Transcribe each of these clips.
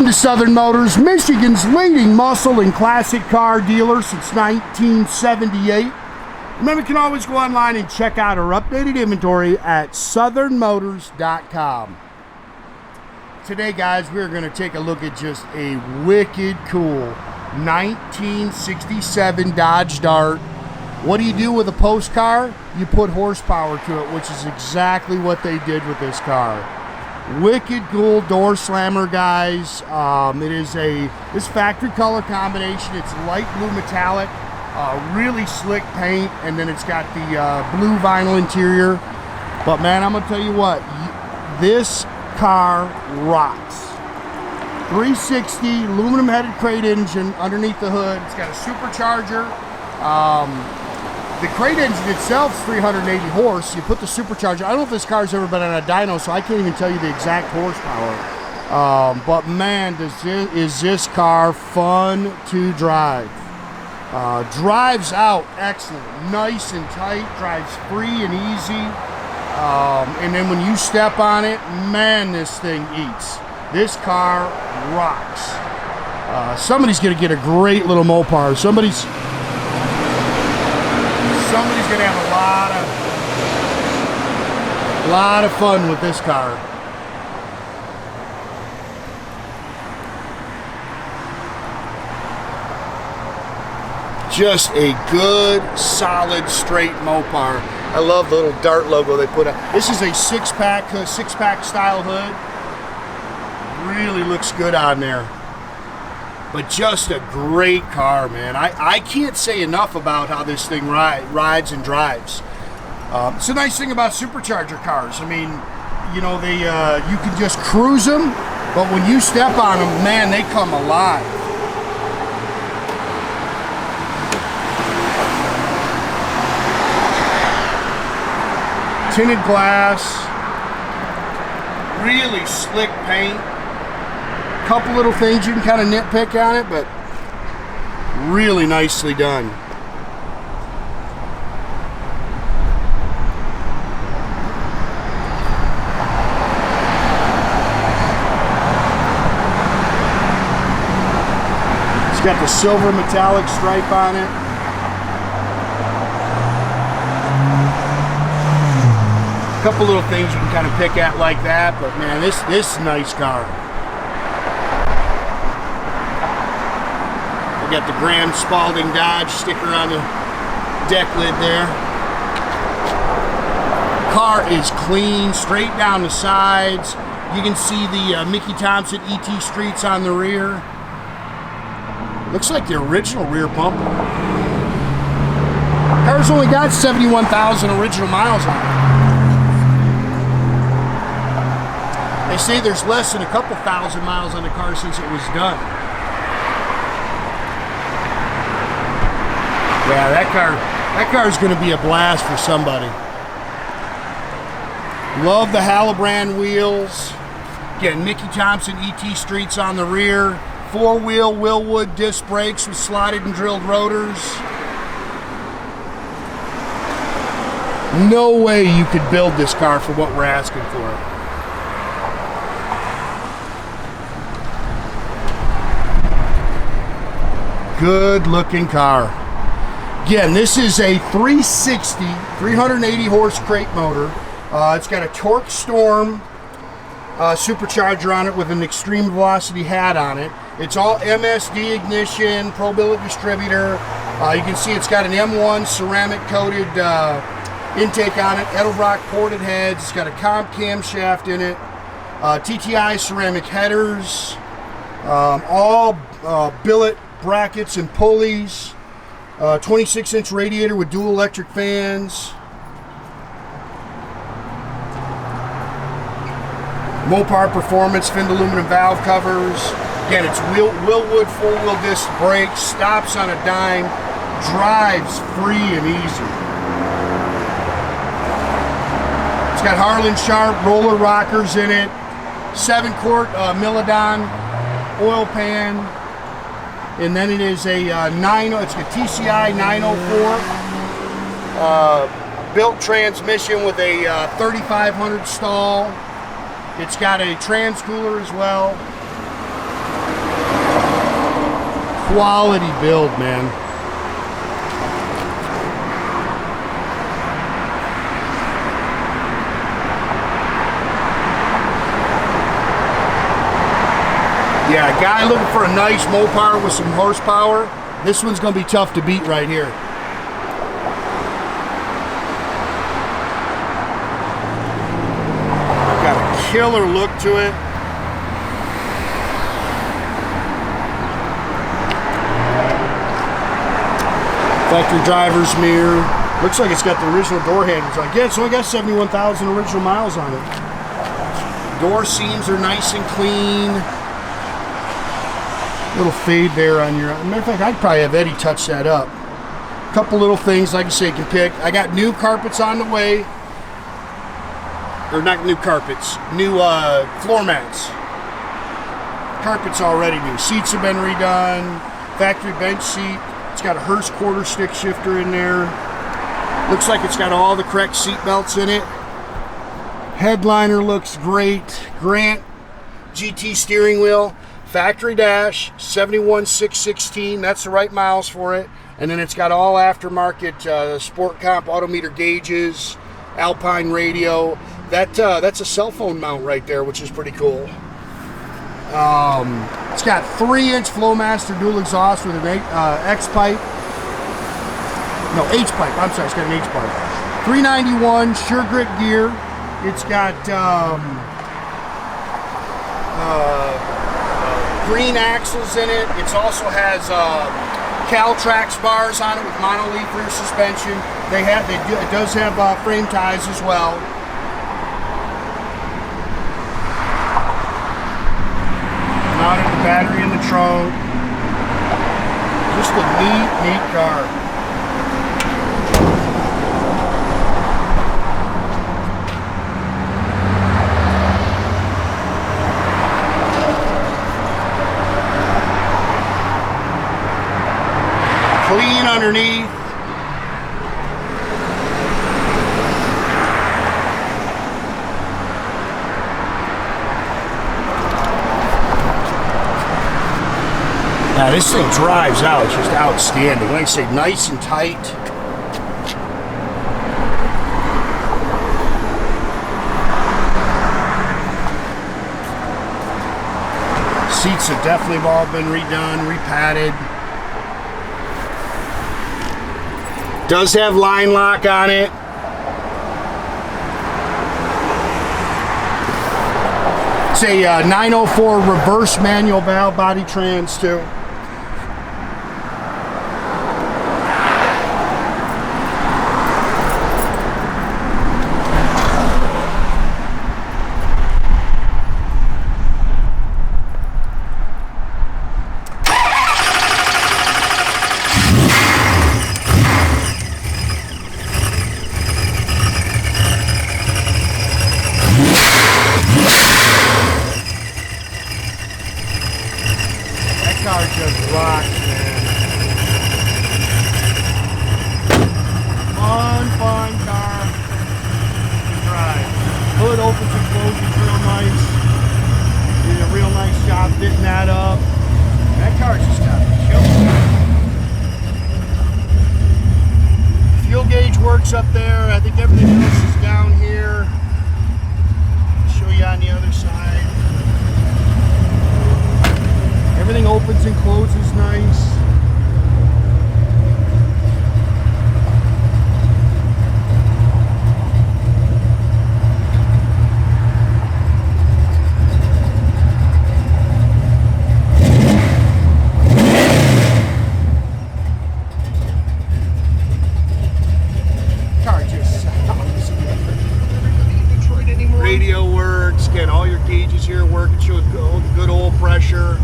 Welcome to Southern Motors, Michigan's leading muscle and classic car dealer since 1978. Remember, you can always go online and check out our updated inventory at southernmotors.com. Today, guys, we're going to take a look at just a wicked cool 1967 Dodge Dart. What do you do with a post car? You put horsepower to it, which is exactly what they did with this car. Wicked cool door slammer, guys. This factory color combination. It's light blue metallic, really slick paint, and then it's got the blue vinyl interior. But man, I'm gonna tell you what, this car rocks. 360 aluminum headed crate engine underneath the hood. It's got a supercharger. The crate engine itself is 380 horse. You put the supercharger. I don't know if this car's ever been on a dyno, so I can't even tell you the exact horsepower. But man, is this car fun to drive. Drives out excellent, nice and tight, drives free and easy. And then when you step on it, man, this thing eats. This car rocks. Somebody's gonna get a great little Mopar. Somebody's gonna have a lot of fun with this car. Just a good, solid, straight Mopar. I love the little Dart logo they put on. This is a six-pack style hood. Really looks good on there. But just a great car, man. I can't say enough about how this thing rides and drives. It's a nice thing about supercharger cars. I mean, you know, you can just cruise them, but when you step on them, man, they come alive. Tinted glass, really slick paint. Couple little things you can kind of nitpick on it, but really nicely done. It's got the silver metallic stripe on it. Couple little things you can kind of pick at like that, but man, this is a nice car. We got the Graham Spalding Dodge sticker on the deck lid there. Car is clean, straight down the sides. You can see the Mickey Thompson ET streets on the rear. Looks like the original rear bumper. Car's only got 71,000 original miles on it. They say there's less than a couple thousand miles on the car since it was done. Yeah, that car is going to be a blast for somebody. Love the Halibrand wheels. Again, Mickey Thompson ET streets on the rear. Four-wheel Wilwood disc brakes with slotted and drilled rotors. No way you could build this car for what we're asking for it. Good looking car. Again, this is a 360, 380 horse crate motor. It's got a Torquestorm supercharger on it with an extreme velocity hat on it. It's all MSD ignition, Pro Billet distributor. You can see it's got an M1 ceramic coated intake on it, Edelbrock ported heads. It's got a comp camshaft in it, TTI ceramic headers, all billet brackets and pulleys. 26-inch radiator with dual electric fans. Mopar Performance finned aluminum valve covers. Again, it's Wilwood four-wheel disc brakes, stops on a dime, drives free and easy. It's got Harland Sharp roller rockers in it, 7-quart Mildon oil pan. And then it is a it's a TCI 904 built transmission with a 3500 stall. It's got a trans cooler as well. quality build, man. Yeah, a guy looking for a nice Mopar with some horsepower, this one's going to be tough to beat right here. Got a killer look to it. Factory driver's mirror. Looks like it's got the original door handles on. Again, it's only got 71,000 original miles on it. Door seams are nice and clean. Little fade there on your... Matter of fact, I'd probably have Eddie touch that up. A couple little things, like I say, you can pick. I got new carpets on the way. Or not new carpets, new floor mats. Carpets already new. Seats have been redone. Factory bench seat. It's got a Hurst quarter stick shifter in there. Looks like it's got all the correct seat belts in it. Headliner looks great. Grant GT steering wheel. Factory dash, 71,616. That's the right miles for it. And then it's got all aftermarket Sport Comp Autometer gauges, Alpine radio. That's a cell phone mount right there, which is pretty cool. It's got 3-inch Flowmaster dual exhaust with an X pipe. No, H pipe. I'm sorry, it's got an H pipe. 391 sure grip gear. It's got green axles in it. It also has Trac bars on it with monoleaf rear suspension. It does have frame ties as well. Mounted the battery in the trunk. Just a neat car. Clean underneath. Now this thing drives out, it's just outstanding. Like I say, nice and tight. Seats have definitely all been redone, repadded. Does have line lock on it. It's a 904 reverse manual valve body trans too. Just rocks, man. Fun car to drive. Hood opens and closes real nice. Did a real nice job fitting that up. That car's just got a killer. Fuel gauge works up there. I think everything else is down here. I'll show you on the other side. Everything opens and closes nice. Car just stops. Radio works. Again, all your gauges here work. It shows good oil pressure.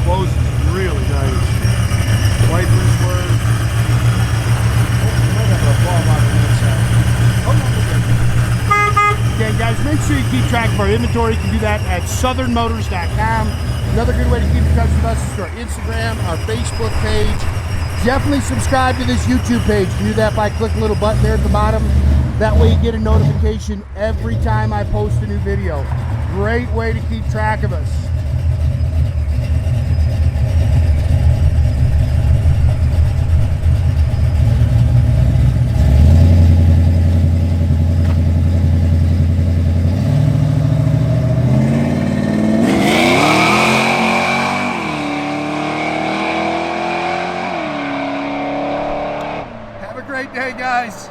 Closes really nice. Wipers work. Might have a bulb on the inside. Okay, guys, make sure you keep track of our inventory. You can do that at southernmotors.com. Another good way to keep in touch with us is through our Instagram, our Facebook page. Definitely subscribe to this YouTube page. You can do that by clicking a little button there at the bottom. That way you get a notification every time I post a new video. Great way to keep track of us. Have a great day, guys.